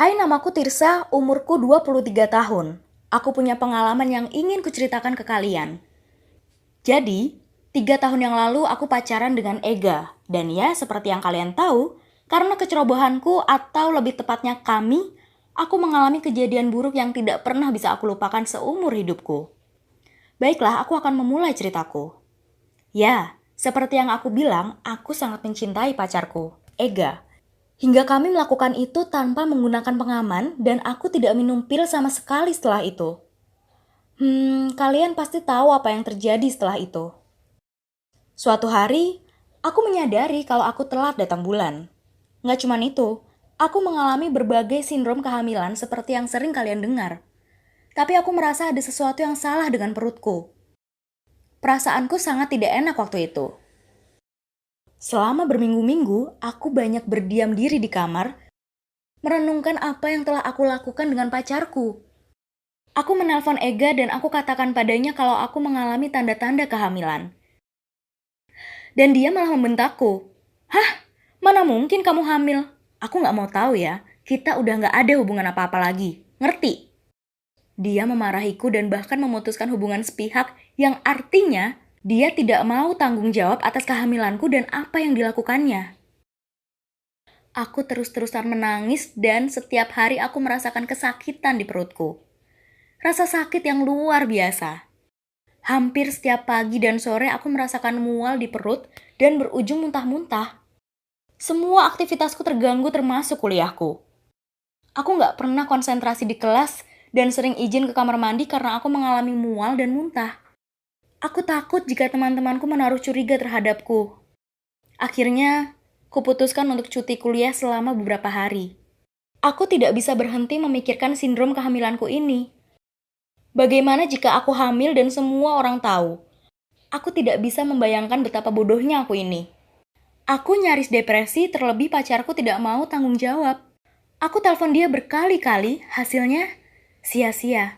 Hai, namaku Tirsa, umurku 23 tahun. Aku punya pengalaman yang ingin kuceritakan ke kalian. Jadi, 3 tahun yang lalu aku pacaran dengan Ega. Dan ya, seperti yang kalian tahu, karena kecerobohanku atau lebih tepatnya kami, aku mengalami kejadian buruk yang tidak pernah bisa aku lupakan seumur hidupku. Baiklah, aku akan memulai ceritaku. Ya, seperti yang aku bilang, aku sangat mencintai pacarku, Ega. Hingga kami melakukan itu tanpa menggunakan pengaman dan aku tidak minum pil sama sekali setelah itu. Kalian pasti tahu apa yang terjadi setelah itu. Suatu hari, aku menyadari kalau aku telat datang bulan. Nggak cuma itu, aku mengalami berbagai sindrom kehamilan seperti yang sering kalian dengar. Tapi aku merasa ada sesuatu yang salah dengan perutku. Perasaanku sangat tidak enak waktu itu. Selama berminggu-minggu, aku banyak berdiam diri di kamar, merenungkan apa yang telah aku lakukan dengan pacarku. Aku menelpon Ega dan aku katakan padanya kalau aku mengalami tanda-tanda kehamilan. Dan dia malah membentakku. Hah? Mana mungkin kamu hamil? Aku gak mau tahu ya, kita udah gak ada hubungan apa-apa lagi. Ngerti? Dia memarahiku dan bahkan memutuskan hubungan sepihak yang artinya dia tidak mau tanggung jawab atas kehamilanku dan apa yang dilakukannya. Aku terus-terusan menangis dan setiap hari aku merasakan kesakitan di perutku. Rasa sakit yang luar biasa. Hampir setiap pagi dan sore aku merasakan mual di perut dan berujung muntah-muntah. Semua aktivitasku terganggu termasuk kuliahku. Aku gak pernah konsentrasi di kelas dan sering izin ke kamar mandi karena aku mengalami mual dan muntah. Aku takut jika teman-temanku menaruh curiga terhadapku. Akhirnya, kuputuskan untuk cuti kuliah selama beberapa hari. Aku tidak bisa berhenti memikirkan sindrom kehamilanku ini. Bagaimana jika aku hamil dan semua orang tahu? Aku tidak bisa membayangkan betapa bodohnya aku ini. Aku nyaris depresi, terlebih pacarku tidak mau tanggung jawab. Aku telepon dia berkali-kali, hasilnya sia-sia.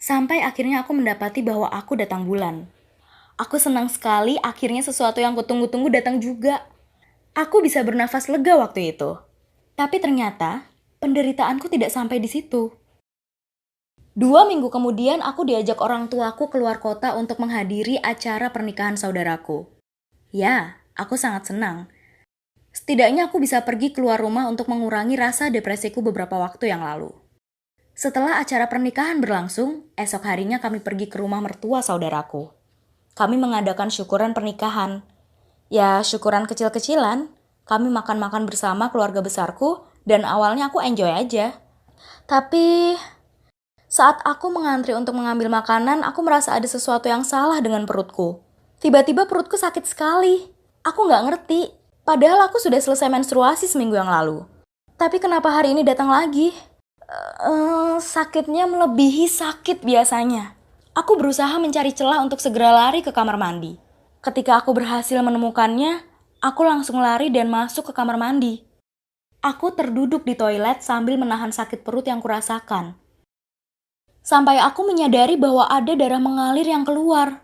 Sampai akhirnya aku mendapati bahwa aku datang bulan. Aku senang sekali akhirnya sesuatu yang kutunggu-tunggu datang juga. Aku bisa bernafas lega waktu itu. Tapi ternyata penderitaanku tidak sampai di situ. 2 minggu kemudian aku diajak orang tuaku keluar kota untuk menghadiri acara pernikahan saudaraku. Ya, aku sangat senang. Setidaknya aku bisa pergi keluar rumah untuk mengurangi rasa depresiku beberapa waktu yang lalu. Setelah acara pernikahan berlangsung, esok harinya kami pergi ke rumah mertua saudaraku. Kami mengadakan syukuran pernikahan. Ya, syukuran kecil-kecilan. Kami makan-makan bersama keluarga besarku dan awalnya aku enjoy aja. Tapi saat aku mengantri untuk mengambil makanan, aku merasa ada sesuatu yang salah dengan perutku. Tiba-tiba perutku sakit sekali. Aku nggak ngerti, padahal aku sudah selesai menstruasi seminggu yang lalu. Tapi kenapa hari ini datang lagi? Sakitnya melebihi sakit biasanya. Aku berusaha mencari celah untuk segera lari ke kamar mandi. Ketika aku berhasil menemukannya, aku langsung lari dan masuk ke kamar mandi. Aku terduduk di toilet sambil menahan sakit perut yang kurasakan. Sampai aku menyadari bahwa ada darah mengalir yang keluar.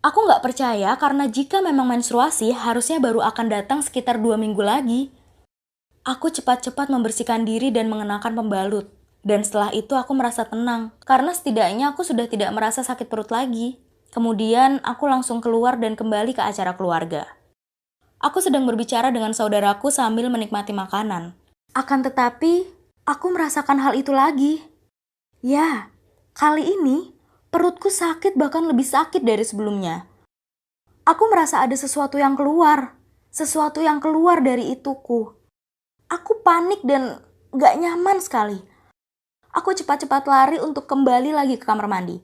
Aku nggak percaya karena jika memang menstruasi harusnya baru akan datang sekitar 2 minggu lagi. Aku cepat-cepat membersihkan diri dan mengenakan pembalut. Dan setelah itu aku merasa tenang karena setidaknya aku sudah tidak merasa sakit perut lagi. Kemudian aku langsung keluar dan kembali ke acara keluarga. Aku sedang berbicara dengan saudaraku sambil menikmati makanan. Akan tetapi, aku merasakan hal itu lagi. Ya, kali ini perutku sakit bahkan lebih sakit dari sebelumnya. Aku merasa ada sesuatu yang keluar. Sesuatu yang keluar dari ituku. Aku panik dan gak nyaman sekali. Aku cepat-cepat lari untuk kembali lagi ke kamar mandi.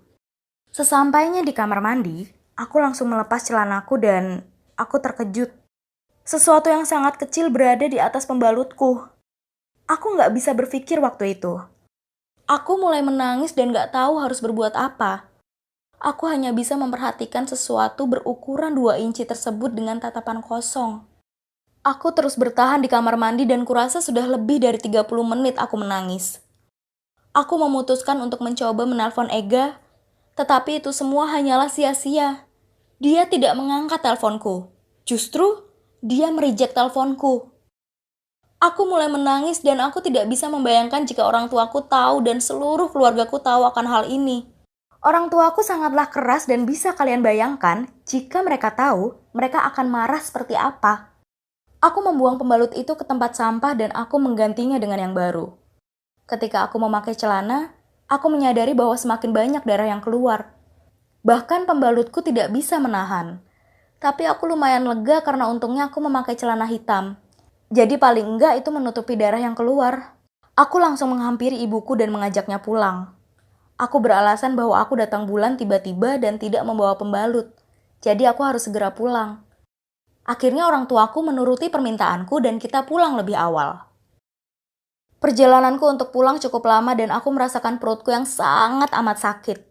Sesampainya di kamar mandi, aku langsung melepas celanaku dan aku terkejut. Sesuatu yang sangat kecil berada di atas pembalutku. Aku gak bisa berpikir waktu itu. Aku mulai menangis dan gak tahu harus berbuat apa. Aku hanya bisa memperhatikan sesuatu berukuran 2 inci tersebut dengan tatapan kosong. Aku terus bertahan di kamar mandi dan kurasa sudah lebih dari 30 menit aku menangis. Aku memutuskan untuk mencoba menelpon Ega, tetapi itu semua hanyalah sia-sia. Dia tidak mengangkat teleponku. Justru, dia mereject teleponku. Aku mulai menangis dan aku tidak bisa membayangkan jika orang tuaku tahu dan seluruh keluargaku tahu akan hal ini. Orang tuaku sangatlah keras dan bisa kalian bayangkan jika mereka tahu, mereka akan marah seperti apa. Aku membuang pembalut itu ke tempat sampah dan aku menggantinya dengan yang baru. Ketika aku memakai celana, aku menyadari bahwa semakin banyak darah yang keluar. Bahkan pembalutku tidak bisa menahan. Tapi aku lumayan lega karena untungnya aku memakai celana hitam. Jadi paling enggak itu menutupi darah yang keluar. Aku langsung menghampiri ibuku dan mengajaknya pulang. Aku beralasan bahwa aku datang bulan tiba-tiba dan tidak membawa pembalut. Jadi aku harus segera pulang. Akhirnya orang tuaku menuruti permintaanku dan kita pulang lebih awal. Perjalananku untuk pulang cukup lama dan aku merasakan perutku yang sangat amat sakit.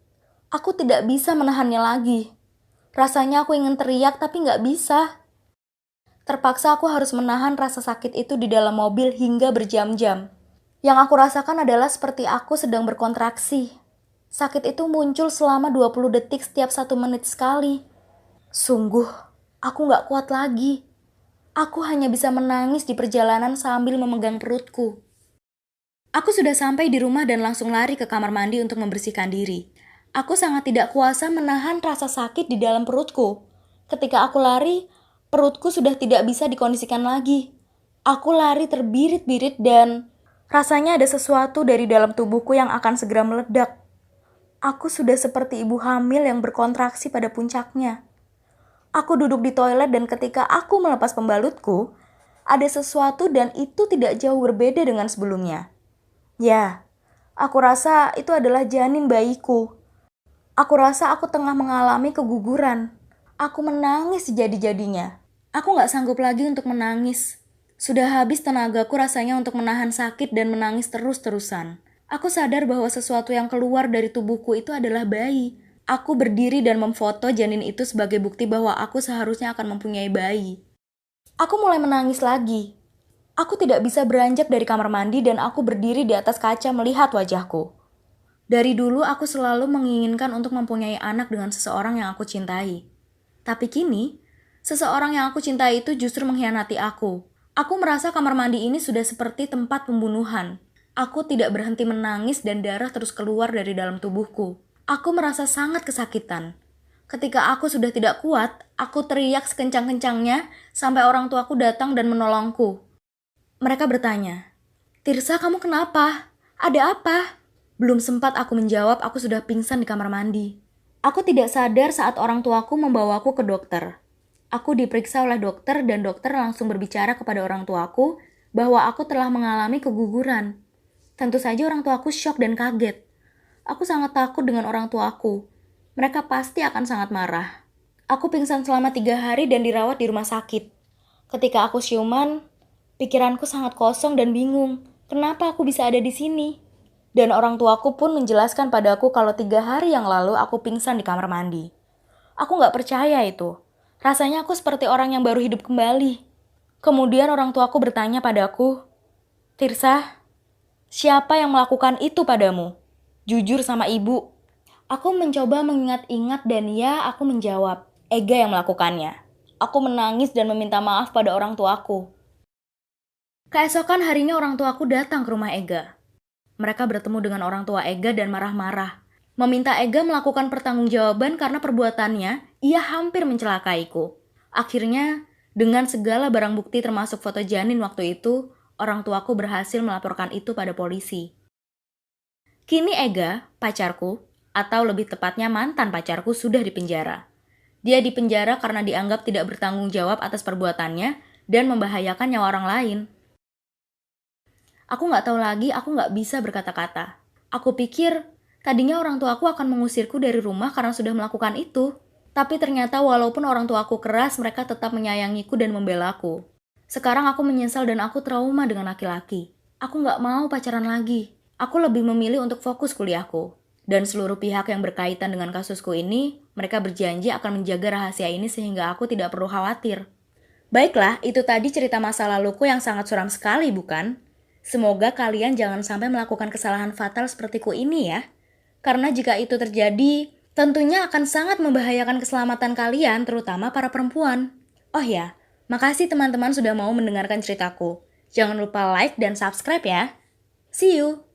Aku tidak bisa menahannya lagi. Rasanya aku ingin teriak tapi nggak bisa. Terpaksa aku harus menahan rasa sakit itu di dalam mobil hingga berjam-jam. Yang aku rasakan adalah seperti aku sedang berkontraksi. Sakit itu muncul selama 20 detik setiap 1 menit sekali. Sungguh, aku gak kuat lagi. Aku hanya bisa menangis di perjalanan sambil memegang perutku. Aku sudah sampai di rumah dan langsung lari ke kamar mandi untuk membersihkan diri. Aku sangat tidak kuasa menahan rasa sakit di dalam perutku. Ketika aku lari, perutku sudah tidak bisa dikondisikan lagi. Aku lari terbirit-birit dan rasanya ada sesuatu dari dalam tubuhku yang akan segera meledak. Aku sudah seperti ibu hamil yang berkontraksi pada puncaknya. Aku duduk di toilet dan ketika aku melepas pembalutku, ada sesuatu dan itu tidak jauh berbeda dengan sebelumnya. Ya, aku rasa itu adalah janin bayiku. Aku rasa aku tengah mengalami keguguran. Aku menangis sejadi-jadinya. Aku gak sanggup lagi untuk menangis. Sudah habis tenagaku rasanya untuk menahan sakit dan menangis terus-terusan. Aku sadar bahwa sesuatu yang keluar dari tubuhku itu adalah bayi. Aku berdiri dan memfoto janin itu sebagai bukti bahwa aku seharusnya akan mempunyai bayi. Aku mulai menangis lagi. Aku tidak bisa beranjak dari kamar mandi dan aku berdiri di atas kaca melihat wajahku. Dari dulu aku selalu menginginkan untuk mempunyai anak dengan seseorang yang aku cintai. Tapi kini, seseorang yang aku cintai itu justru mengkhianati aku. Aku merasa kamar mandi ini sudah seperti tempat pembunuhan. Aku tidak berhenti menangis dan darah terus keluar dari dalam tubuhku. Aku merasa sangat kesakitan. Ketika aku sudah tidak kuat, aku teriak sekencang-kencangnya sampai orang tuaku datang dan menolongku. Mereka bertanya, "Tirsa, kamu kenapa? Ada apa?" Belum sempat aku menjawab, aku sudah pingsan di kamar mandi. Aku tidak sadar saat orang tuaku membawaku ke dokter. Aku diperiksa oleh dokter dan dokter langsung berbicara kepada orang tuaku bahwa aku telah mengalami keguguran. Tentu saja orang tuaku syok dan kaget. Aku sangat takut dengan orang tuaku. Mereka pasti akan sangat marah. Aku pingsan selama 3 hari dan dirawat di rumah sakit. Ketika aku siuman, pikiranku sangat kosong dan bingung. Kenapa aku bisa ada di sini? Dan orang tuaku pun menjelaskan padaku kalau 3 hari yang lalu aku pingsan di kamar mandi. Aku gak percaya itu. Rasanya aku seperti orang yang baru hidup kembali. Kemudian orang tuaku bertanya padaku, "Tirsa, siapa yang melakukan itu padamu? Jujur sama ibu." Aku mencoba mengingat-ingat dan ya, aku menjawab, "Ega yang melakukannya." Aku menangis dan meminta maaf pada orang tuaku. Keesokan harinya orang tuaku datang ke rumah Ega. Mereka bertemu dengan orang tua Ega dan marah-marah. Meminta Ega melakukan pertanggungjawaban karena perbuatannya, ia hampir mencelakaiku. Akhirnya, dengan segala barang bukti termasuk foto janin waktu itu, orang tuaku berhasil melaporkan itu pada polisi. Kini Ega, pacarku, atau lebih tepatnya mantan pacarku, sudah dipenjara. Dia dipenjara karena dianggap tidak bertanggung jawab atas perbuatannya dan membahayakan nyawa orang lain. Aku gak tahu lagi, aku gak bisa berkata-kata. Aku pikir, tadinya orang tuaku akan mengusirku dari rumah karena sudah melakukan itu. Tapi ternyata walaupun orang tuaku keras, mereka tetap menyayangiku dan membelaku. Sekarang aku menyesal dan aku trauma dengan laki-laki. Aku gak mau pacaran lagi. Aku lebih memilih untuk fokus kuliahku. Dan seluruh pihak yang berkaitan dengan kasusku ini, mereka berjanji akan menjaga rahasia ini sehingga aku tidak perlu khawatir. Baiklah, itu tadi cerita masa laluku yang sangat suram sekali, bukan? Semoga kalian jangan sampai melakukan kesalahan fatal sepertiku ini ya. Karena jika itu terjadi, tentunya akan sangat membahayakan keselamatan kalian, terutama para perempuan. Oh ya, makasih teman-teman sudah mau mendengarkan ceritaku. Jangan lupa like dan subscribe ya. See you!